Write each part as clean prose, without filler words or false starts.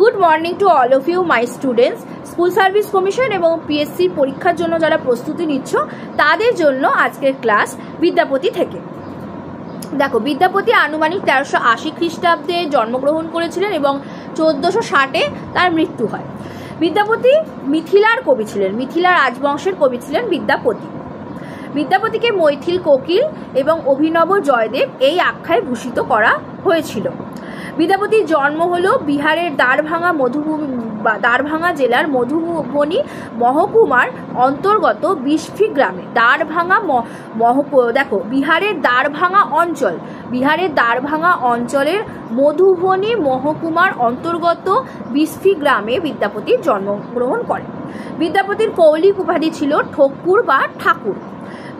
Good morning to all of you my students. School service commission এবং PSC পরীক্ষার জন্য যারা প্রস্তুতি নিচ্ছ তাদের জন্য আজকের ক্লাস বিদ্যাপতি থেকে। দেখো, বিদ্যাপতি আনুমানিক 1380 খ্রিস্টাব্দে জন্মগ্রহণ করেছিলেন এবং 1460-এ তার মৃত্যু হয়। বিদ্যাপতি মিথিলার কবি ছিলেন, মিথিলা রাজবংশের কবি ছিলেন বিদ্যাপতি। বিদ্যাপতিকে মৈথিল কোকিল এবং অভিনব জয়দেব এই আখ্যায় ভূষিত করা হয়েছিল। বিদ্যাপতির জন্ম হলো বিহারের দ্বারভাঙা জেলার মধুবনী মহকুমার অন্তর্গত বিশফি গ্রামে। দেখো, বিহারের দ্বারভাঙা অঞ্চলের মধুবনী মহকুমার অন্তর্গত বিশফি গ্রামে বিদ্যাপতি জন্মগ্রহণ করেন। বিদ্যাপতির কৌলিক উপাধি ছিল ঠকুর বা ঠাকুর।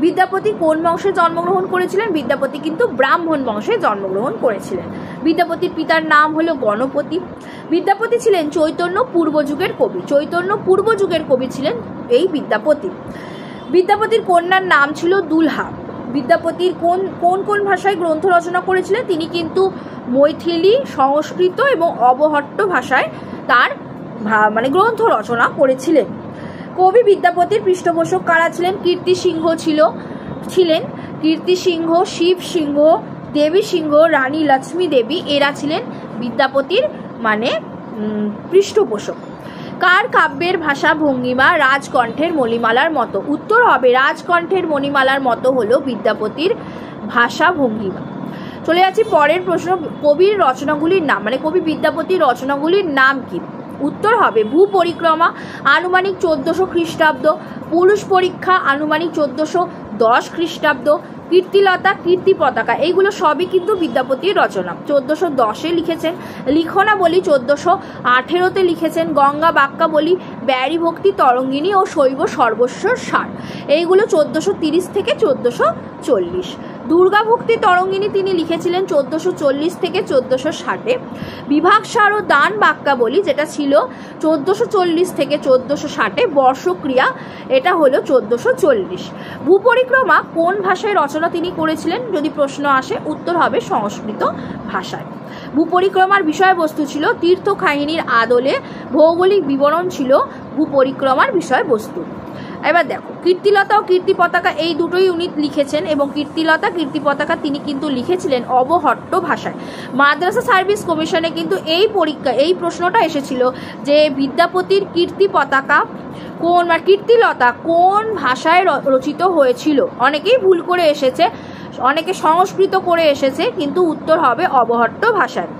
বিদ্যাপতি কোন বংশে জন্মগ্রহণ করেছিলেন? বিদ্যাপতি কিন্তু ব্রাহ্মণ বংশে জন্মগ্রহণ করেছিলেন। বিদ্যাপতির পিতার নাম হলো গণপতি। বিদ্যাপতি ছিলেন চৈতন্য পূর্বযুগের কবি। চৈতন্য পূর্বযুগের কবি ছিলেন এই বিদ্যাপতি। বিদ্যাপতির কন্যার নাম ছিল দুলহা। বিদ্যাপতির কোন ভাষায় গ্রন্থ রচনা করেছিলেন? তিনি কিন্তু মৈথিলি, সংস্কৃত এবং অবহট্ট ভাষায় তার গ্রন্থ রচনা করেছিলেন। কবি বিদ্যাপতির পৃষ্ঠপোষক কারা ছিলেন? কীর্তি সিংহ ছিলেন কীর্তি সিংহ, শিব সিংহ, দেবী সিংহ, রানী লক্ষ্মী দেবী, এরা ছিলেন বিদ্যাপতির পৃষ্ঠপোষক। কার কাব্যের ভাষা ভঙ্গিমা রাজকণ্ঠের মণিমালার মতো? উত্তর হবে রাজকণ্ঠের মণিমালার মতো হলো বিদ্যাপতির ভাষা ভঙ্গিমা। চলে যাচ্ছি পরের প্রশ্ন। কবির রচনাগুলির নাম, কবি বিদ্যাপতির রচনাগুলির নাম কি? উত্তর হবে ভূ পরিক্রমা আনুমানিক 1400 খ্রিস্টাব্দ, পুরুষ পরীক্ষা আনুমানিক 1410 খ্রিস্টাব্দ, কীর্তিলতা, কীর্তি পতাকা, এইগুলো সবই কিন্তু বিদ্যাপতির রচনা। 1410-এ লিখেছেন। লিখনাবলী 1418-তে লিখেছেন। গঙ্গা বাক্যাবলী, ব্যারী ভক্তি তরঙ্গিনী ও শৈব সর্বস্বর সার, এইগুলো 1430 থেকে 1440। দুর্গা ভক্তি তরঙ্গিনী তিনি লিখেছিলেন 1440 থেকে 1460-এ। বিভাগসার ও দান বাক্যাবলী, যেটা ছিল 1440 থেকে 1460-এ। বর্ষক্রিয়া, এটা হলো 1440। ভূপরিক্রমা কোন ভাষায় রচনা তিনি করেছিলেন যদি প্রশ্ন আসে? উত্তর হবে সংস্কৃত ভাষায়। ভূপরিক্রমার বিষয়বস্তু ছিল তীর্থ কাহিনীর আদলে ভৌগোলিক বিবরণ ছিল ভূপরিক্রমার বিষয়বস্তু। এবার দেখো, কীর্তিলতা ও কীর্তি পতাকা এই দুটোই উনি লিখেছেন এবং কীর্তিলতা, কীর্তি পতাকা তিনি কিন্তু লিখেছিলেন অবহট্ট ভাষায়। মাদ্রাসা সার্ভিস কমিশনে কিন্তু এই প্রশ্নটা এসেছিল যে বিদ্যাপতির কীর্তিলতা কোন ভাষায় রচিত হয়েছিল? অনেকেই ভুল করে এসেছে, অনেকে সংস্কৃত করে এসেছে, কিন্তু উত্তর হবে অবহট্ট ভাষায়।